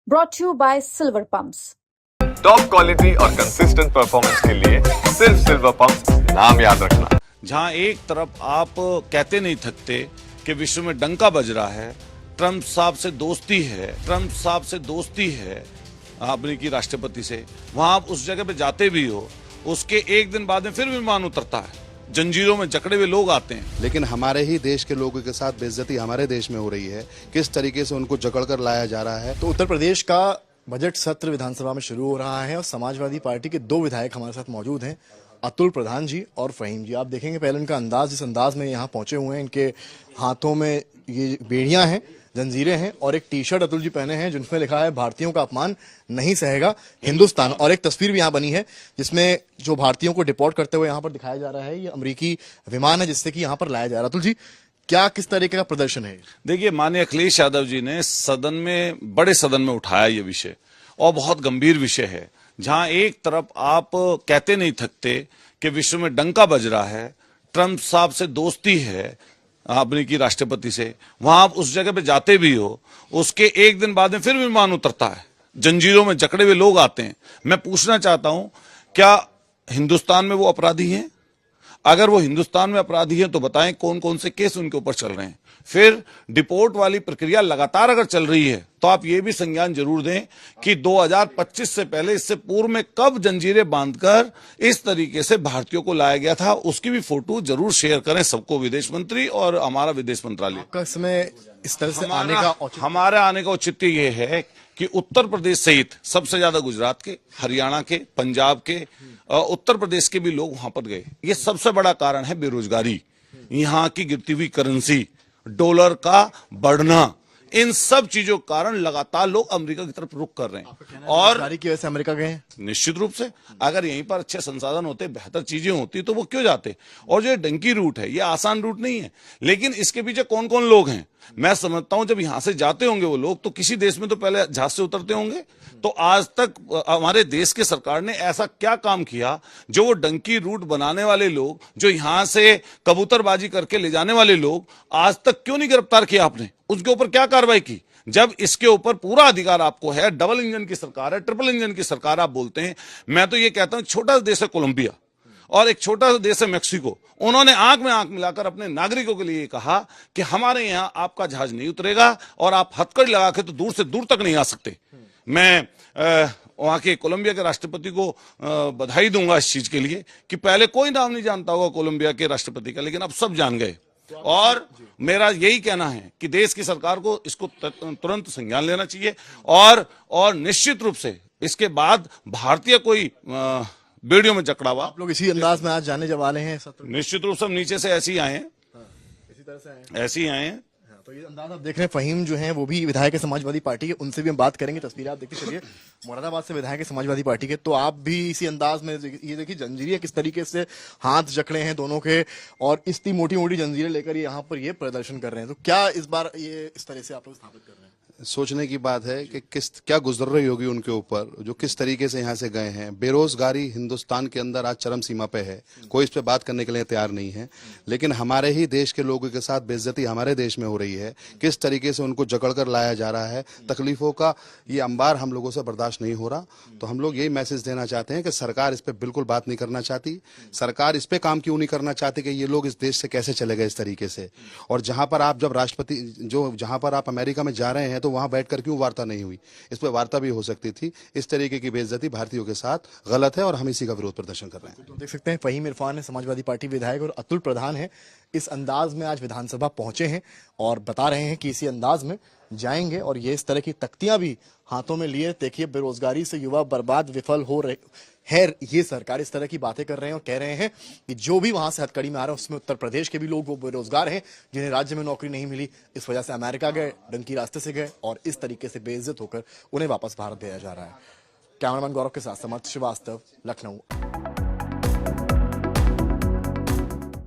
brought to you by Silver Pumps. Top quality और consistent performance के लिए सिर्फ सिल्वर पंप्स नाम याद रखना। जहां एक तरफ आप कहते नहीं थकते कि विश्व में डंका बज रहा है, ट्रंप साहब से दोस्ती है अमेरिकी राष्ट्रपति से, वहां आप उस जगह पे जाते भी हो, उसके एक दिन बाद में फिर विमान उतरता है, जंजीरों में जकड़े हुए लोग आते हैं। लेकिन हमारे ही देश के लोगों के साथ बेइज्जती हमारे देश में हो रही है, किस तरीके से उनको जकड़कर लाया जा रहा है। तो उत्तर प्रदेश का बजट सत्र विधानसभा में शुरू हो रहा है और समाजवादी पार्टी के दो विधायक हमारे साथ मौजूद हैं, अतुल प्रधान जी और फहीम जी। आप देखेंगे पहले इनका अंदाज, जिस अंदाज में यहाँ पहुंचे हुए हैं, इनके हाथों में ये बेड़ियां हैं, जंजीरें हैं और एक टी शर्ट अतुल जी पहने हैं जिसमें लिखा है भारतीयों का अपमान नहीं सहेगा हिंदुस्तान। और एक तस्वीर भी यहाँ बनी है जिसमें जो भारतीयों को डिपोर्ट करते हुए यहाँ पर दिखाया जा रहा है, ये अमेरिकी विमान है जिससे कि यहाँ पर लाया जा रहा है। अतुल जी, क्या किस तरीके का प्रदर्शन है? देखिए, माननीय अखिलेश यादव जी ने बड़े सदन में उठाया ये विषय, और बहुत गंभीर विषय है। जहां एक तरफ आप कहते नहीं थकते कि विश्व में डंका बज रहा है, ट्रंप साहब से दोस्ती है अमेरिकी राष्ट्रपति से, वहां आप उस जगह पे जाते भी हो, उसके एक दिन बाद में फिर विमान उतरता है, जंजीरों में जकड़े हुए लोग आते हैं। मैं पूछना चाहता हूं, क्या हिंदुस्तान में वो अपराधी हैं? अगर वो हिंदुस्तान में अपराधी हैं तो बताएं कौन कौन से केस उनके ऊपर चल रहे हैं। फिर डिपोर्ट वाली प्रक्रिया लगातार अगर चल रही है तो आप ये भी संज्ञान जरूर दें कि 2025 से पहले, इससे पूर्व में कब जंजीरें बांधकर इस तरीके से भारतीयों को लाया गया था, उसकी भी फोटो जरूर शेयर करें सबको, विदेश मंत्री और हमारा विदेश मंत्रालय। आपका इसमें इस तरह से हमारे आने का औचित्य ये है कि उत्तर प्रदेश सहित सबसे ज्यादा गुजरात के, हरियाणा के, पंजाब के, उत्तर प्रदेश के भी लोग वहां पर गए। ये सबसे बड़ा कारण है बेरोजगारी, यहाँ की गिरती हुई करेंसी, डॉलर का बढ़ना, इन सब चीजों के कारण लगातार लोग अमेरिका की तरफ रुख कर रहे हैं। और की वजह से अमेरिका गए हैं। निश्चित रूप से अगर यहीं पर अच्छे संसाधन होते, बेहतर चीजें होती, तो वो क्यों जाते। और जो डंकी रूट है, ये आसान रूट नहीं है, लेकिन इसके पीछे कौन कौन लोग हैं मैं समझता हूं। जब यहां से जाते होंगे वो लोग, तो किसी देश में तो पहले जहाज से उतरते होंगे। तो आज तक हमारे देश की सरकार ने ऐसा क्या काम किया जो वो डंकी रूट बनाने वाले लोग, जो यहां से कबूतरबाजी करके ले जाने वाले लोग, आज तक क्यों नहीं गिरफ्तार किया आपने? उसके ऊपर क्या कार्रवाई की? जब इसके ऊपर पूरा अधिकार आपको है, डबल इंजन की सरकार है, ट्रिपल इंजन की सरकार आप बोलते हैं। मैं तो ये कहता हूं, छोटा देश है कोलंबिया और एक छोटा सा देश है मेक्सिको, उन्होंने आंख में आंख मिलाकर अपने नागरिकों के लिए कहा कि हमारे यहां आपका जहाज नहीं उतरेगा और आप हथकड़ी लगा के तो दूर से दूर तक नहीं आ सकते। मैं वहां के कोलंबिया के राष्ट्रपति को बधाई दूंगा इस चीज के लिए कि पहले कोई नाम नहीं जानता होगा कोलंबिया के राष्ट्रपति का, लेकिन अब सब जान गए। और मेरा यही कहना है कि देश की सरकार को इसको तुरंत संज्ञान लेना चाहिए और निश्चित रूप से इसके बाद भारतीय कोई बेड़ियों में जकड़ा हुआ। आप लोग इसी अंदाज में आज जाने जब वाले हैं? निश्चित रूप से हम नीचे से ऐसे ही आए हैं, इसी तरह से ऐसे ही आए हैं। तो ये अंदाज आप देख रहे हैं, फहीम जो हैं वो भी विधायक है समाजवादी पार्टी के, उनसे भी हम बात करेंगे। तस्वीरें आप देखते चलिए, मुरादाबाद से विधायक है समाजवादी पार्टी के, तो आप भी इसी अंदाज में, ये देखिए जंजीरें किस तरीके से हाथ जकड़े हैं दोनों के, और इतनी मोटी मोटी जंजीरें लेकर यहाँ पर ये प्रदर्शन कर रहे हैं। तो क्या इस बार ये इस तरह से आप लोग स्थापित कर रहे हैं? सोचने की बात है कि क्या गुजर रही होगी उनके ऊपर, जो किस तरीके से यहाँ से गए हैं। बेरोजगारी हिंदुस्तान के अंदर आज चरम सीमा पे है, कोई इस पे बात करने के लिए तैयार नहीं है। लेकिन हमारे ही देश के लोगों के साथ बेइज्जती हमारे देश में हो रही है, किस तरीके से उनको जकड़कर लाया जा रहा है, तकलीफों का ये अंबार हम लोगों से बर्दाश्त नहीं हो रहा। तो हम लोग यही मैसेज देना चाहते हैं कि सरकार इस पर बिल्कुल बात नहीं करना चाहती। सरकार इस पे काम क्यों नहीं करना चाहती कि ये लोग इस देश से कैसे चले गए इस तरीके से। और जहां पर आप जब राष्ट्रपति जहां पर आप अमेरिका में जा रहे हैं, तो वहां बैठकर क्यों वार्ता नहीं हुई? इस पर वार्ता भी हो सकती थी। इस तरीके की बेइज्जती भारतीयों के साथ गलत है और हम इसी का विरोध प्रदर्शन कर रहे हैं। तो देख सकते हैं, फहीम इरफान है समाजवादी पार्टी विधायक और अतुल प्रधान है इस अंदाज में आज विधानसभा पहुंचे हैं और बता रहे हैं कि इसी अंदाज में जाएंगे। और ये इस तरह की तख्तियां भी हाथों में लिए, देखिए बेरोजगारी से युवा बर्बाद विफल हो रहे है, ये सरकार इस तरह की बातें कर रहे हैं और कह रहे हैं कि जो भी वहां से हथकड़ी में आ रहे हैं उसमें उत्तर प्रदेश के भी लोग वो बेरोजगार हैं जिन्हें राज्य में नौकरी नहीं मिली, इस वजह से अमेरिका गए, डंकी रास्ते से गए और इस तरीके से बेइज्जत होकर उन्हें वापस भारत भेजा जा रहा है। कैमरामैन गौरव के साथ समर्थ श्रीवास्तव, लखनऊ।